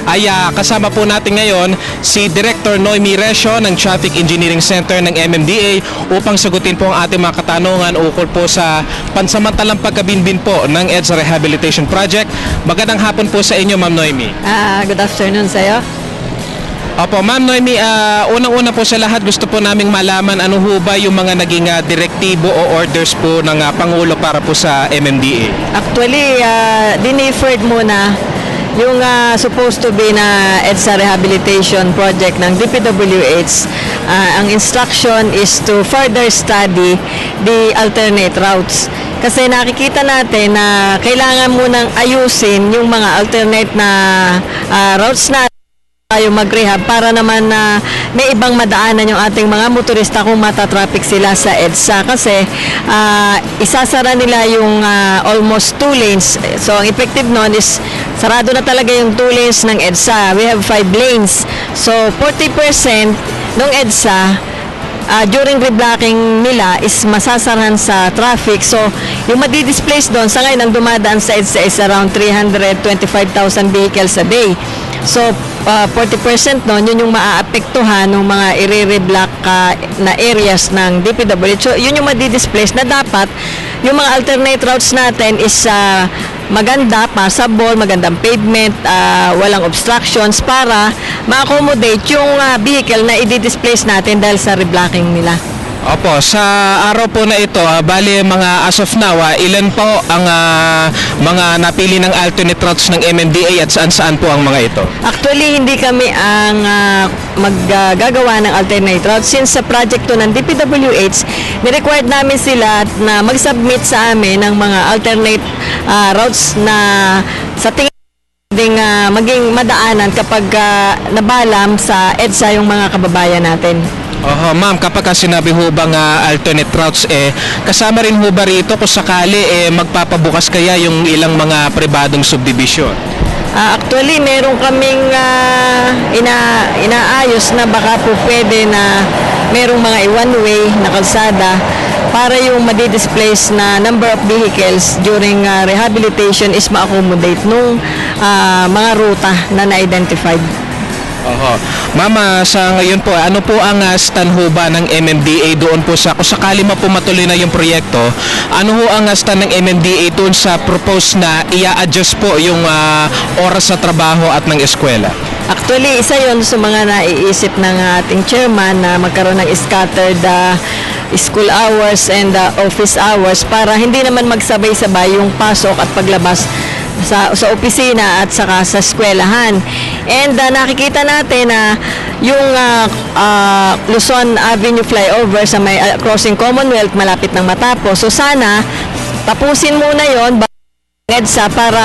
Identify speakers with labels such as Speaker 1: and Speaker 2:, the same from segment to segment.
Speaker 1: ay kasama po natin ngayon si Director Noemi Recio ng Traffic Engineering Center ng MMDA upang sagutin po ang ating mga katanungan ukol po sa pansamantalang pagkabinbin po ng EDSA Rehabilitation Project. Magandang hapon po sa inyo, Ma'am Noemi.
Speaker 2: Good afternoon sa'yo.
Speaker 1: Opo, Ma'am Noemi, unang-una po sa lahat gusto po naming malaman ano ho ba yung mga naging direktibo o orders po ng Pangulo para po sa MMDA?
Speaker 2: Actually, diniffered muna yung supposed to be na EDSA Rehabilitation Project ng DPWH. Ang instruction is to further study the alternate routes. Kasi nakikita natin na kailangan munang ayusin yung mga alternate na routes na tayo mag-rehab para naman na may ibang madaanan yung ating mga motorista kung matatraffic sila sa EDSA kasi isasara nila yung almost 2 lanes. So ang effective nun is sarado na talaga yung 2 lanes ng EDSA. We have 5 lanes. So 40% ng EDSA during reblocking nila is masasarahan sa traffic. So, yung madi-displace doon, sa ngayon ang dumadaan sa EDSA is around 325,000 vehicles a day. So, 40% noon, yun yung maaapektuhan ng mga i-reblock na areas ng DPWH. So, yun yung madi-displace na dapat yung mga alternate routes natin is maganda, passable, magandang pavement, walang obstructions para ma-accommodate yung vehicle na i-displace natin dahil sa reblocking nila.
Speaker 1: Opo, sa araw po na ito, bali mga as of now, ilan po ang mga napili ng alternate routes ng MMDA at saan-saan po ang mga ito?
Speaker 2: Actually, hindi kami ang maggagawa ng alternate routes. Since sa project to ng DPWH, ni-required namin sila na mag-submit sa amin ng mga alternate routes na sa tingin maging madaanan kapag nabalam sa EDSA yung mga kababayan natin.
Speaker 1: Ma'am, kapag sinabi ho bang alternate routes, kasama rin ho ba rito kung sakali magpapabukas kaya yung ilang mga pribadong subdivision?
Speaker 2: Actually, meron kaming inaayos na baka po pwede na merong mga one-way na kalsada para yung madi-displace na number of vehicles during rehabilitation is ma-accommodate nung mga ruta na na-identified.
Speaker 1: Mama, sa ngayon po, ano po ang stand ho ba ng MMDA doon po sa, kung sakali mapumatuloy na yung proyekto, ano ho ang stand ng MMDA doon sa propose na i-adjust po yung oras sa trabaho at ng eskwela?
Speaker 2: Actually, isa yon sa mga naiisip ng ating chairman na magkaroon ng scattered school hours and office hours para hindi naman magsabay-sabay yung pasok at paglabas sa opisina at saka sa eskwelahan. And nakikita natin na yung Luzon Avenue flyover sa may crossing Commonwealth malapit ng matapos. So sana tapusin muna yon EDSA para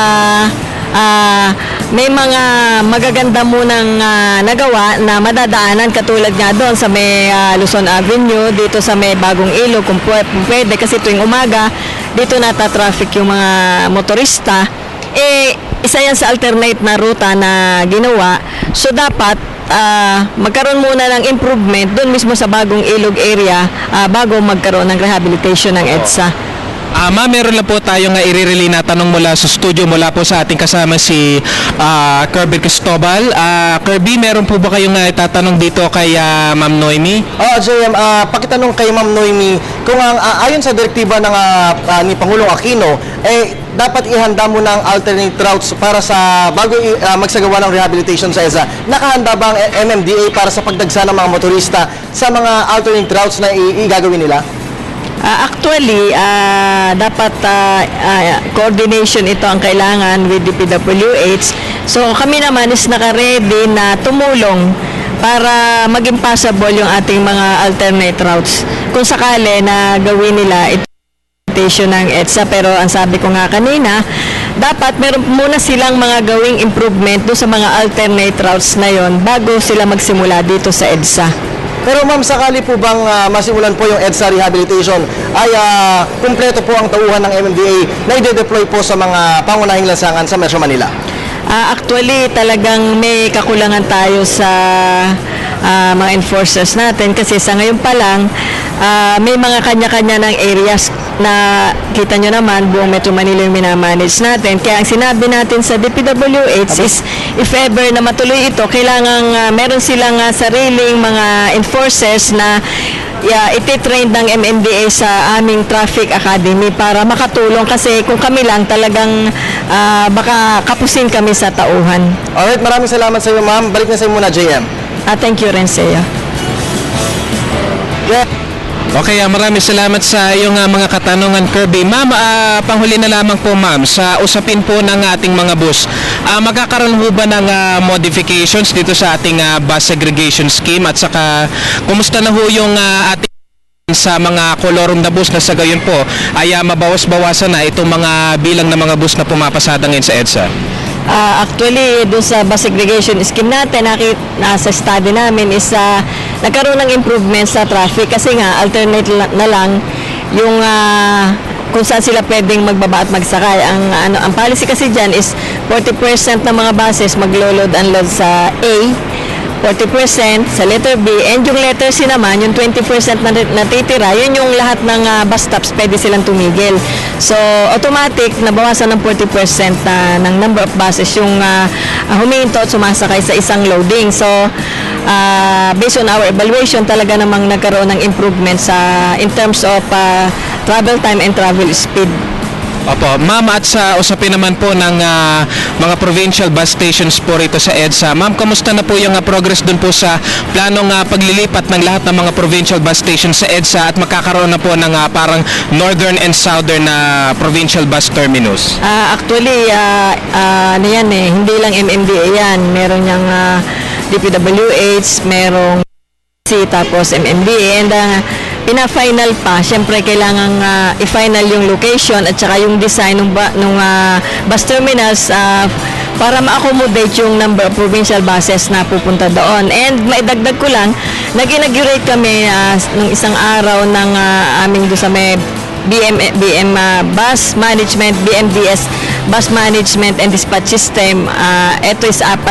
Speaker 2: may mga magaganda munang nagawa na madadaanan katulad nga doon sa may Luzon Avenue, dito sa may Bagong Ilog kung pwede kasi tuwing umaga dito natatraffic yung mga motorista. Isa yan sa alternate na ruta na ginawa. So dapat magkaroon muna ng improvement doon mismo sa Bagong Ilog area bago magkaroon ng rehabilitation ng EDSA.
Speaker 1: Ma'am, meron lang po tayong i-relay na tanong mula sa studio mula po sa ating kasama si Kirby Cristobal. Kirby, meron po ba kayong itatanong dito kay Ma'am Noemi?
Speaker 3: JM, pakitanong kay Ma'am Noemi, kung ayon sa direktiba ng ni Pangulong Aquino, dapat ihanda mo ng alternate routes para sa bago magsagawa ng rehabilitation sa EDSA. Nakahanda ba ang MMDA para sa pagdagsa ng mga motorista sa mga alternate routes na igagawin nila?
Speaker 2: Actually, dapat coordination ito ang kailangan with DPWH. So kami naman is naka-ready na tumulong para maging possible yung ating mga alternate routes. Kung sakali na gawin nila ito ng EDSA, pero ang sabi ko nga kanina, dapat meron muna silang mga gawing improvement doon sa mga alternate routes na yon bago sila magsimula dito sa EDSA.
Speaker 3: Pero ma'am, sakali po bang masimulan po yung EDSA rehabilitation ay kumpleto po ang tauhan ng MMDA na i-deploy po sa mga pangunahing lansangan sa Metro Manila?
Speaker 2: Actually, talagang may kakulangan tayo sa mga enforcers natin kasi sa ngayon pa lang may mga kanya-kanya ng areas na kita nyo naman, buong Metro Manila yung minamanage natin. Kaya ang sinabi natin sa DPWH is, if ever na matuloy ito, kailangan meron silang sariling mga enforcers na ititrain ng MMDA sa aming Traffic Academy para makatulong kasi kung kami lang talagang baka kapusin kami sa tauhan.
Speaker 3: Alright, maraming salamat sa iyo, ma'am. Balik na sa iyo muna, JM.
Speaker 2: Thank you, Rensea.
Speaker 3: Yeah.
Speaker 1: Okay, maraming salamat sa iyong mga katanungan, Kirby. Ma'am, panghuli na lamang po, ma'am, sa usapin po ng ating mga bus. Magkakaroon ho ba ng modifications dito sa ating bus segregation scheme at saka kumusta na ho yung ating sa mga kolorum na bus na sa gayon po ay mabawas-bawasan na itong mga bilang ng mga bus na pumapasada ngayon sa EDSA?
Speaker 2: Actually, doon sa bus segregation scheme natin, nasa study namin is nagkaroon ng improvement sa traffic kasi nga alternate na lang yung kung saan sila pwedeng magbaba at magsakay. Ang policy kasi dyan is 40% ng mga buses maglo-load unload sa A, 40% sa letter B, and yung letter C naman, yung 20% na natitira, yun yung lahat ng bus stops pwede silang tumigil. So, automatic, nabawasan ng 40% ng number of buses yung huminto at sumasakay sa isang loading. So, based on our evaluation, talaga namang nagkaroon ng improvement in terms of travel time and travel speed.
Speaker 1: Opo, ma'am, at sa usapin naman po ng mga provincial bus stations po rito sa EDSA, ma'am, kamusta na po yung progress dun po sa planong paglilipat ng lahat ng mga provincial bus stations sa EDSA at magkakaroon na po ng parang northern and southern na provincial bus terminus?
Speaker 2: Actually, ano yan hindi lang MMDA yan. Meron yung DPWH, merong tapos MMDA, and pina-final pa, syempre kailangan i-final yung location at saka yung design ng bus terminals para ma-accommodate yung number of provincial buses na pupunta doon. And maidagdag ko lang, nag-inaugurate kami nung isang araw ng aming doon sa may BM Bus Management, BMDS Bus Management and Dispatch System. Ito is 4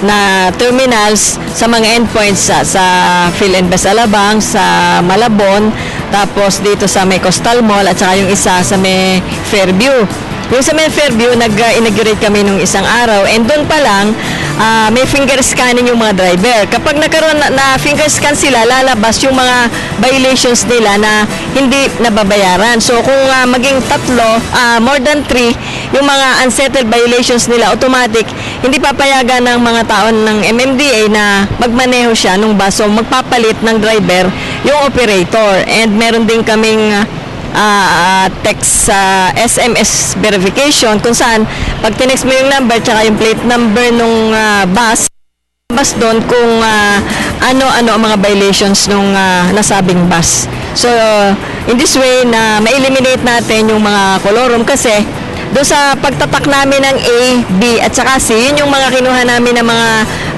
Speaker 2: na terminals sa mga endpoints sa Philinvest Alabang, sa Malabon, tapos dito sa may Coastal Mall at saka yung isa sa may Fairview. Yung sa may Fairview, nag-inaugurate kami nung isang araw, and doon pa lang, may finger scanning yung mga driver. Kapag nagkaroon na finger scan sila, lalabas yung mga violations nila na hindi nababayaran. So kung maging 3, more than 3, yung mga unsettled violations nila, automatic, hindi papayagan ng mga tao ng MMDA na magmaneho siya nung bus. So magpapalit ng driver yung operator. And meron din kaming text SMS verification kung saan pag tinext mo yung number tsaka yung plate number nung bus doon kung ano-ano ang mga violations nung nasabing bus. So in this way na ma-eliminate natin yung mga kolorum kasi doon sa pagtatak namin ng A, B at saka C, yun yung mga kinuha namin ng mga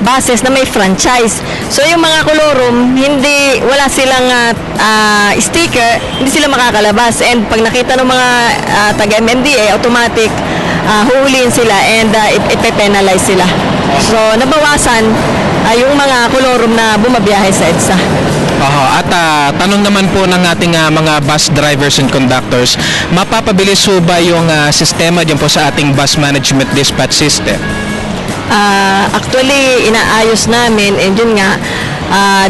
Speaker 2: buses na may franchise. So yung mga kolorum, wala silang sticker, hindi sila makakalabas. And pag nakita ng mga taga-MMDA, automatic huhulihin sila and ipe-penalize sila. So nabawasan yung mga kolorum na bumabiyahe sa EDSA.
Speaker 1: At tanong naman po ng ating mga bus drivers and conductors, mapapabilis po ba yung sistema dyan po sa ating bus management dispatch system?
Speaker 2: Actually, inaayos namin, and yun nga,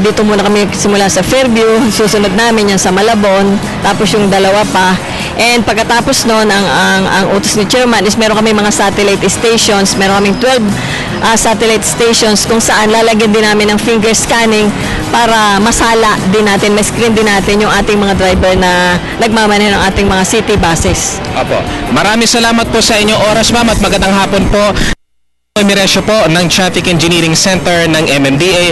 Speaker 2: dito muna kami simula sa Fairview, susunod namin yan sa Malabon, tapos yung dalawa pa. And pagkatapos noon, ang utos ni Chairman is meron kami mga satellite stations, meron kaming 12 satellite stations kung saan lalagyan din namin ng finger scanning para masala din natin, may screen din natin yung ating mga driver na nagmamaneho ng ating mga city buses.
Speaker 1: Apo. Maraming salamat po sa inyong oras, ma'am, at magandang hapon po. Noy Miresio po ng Traffic Engineering Center ng MMDA.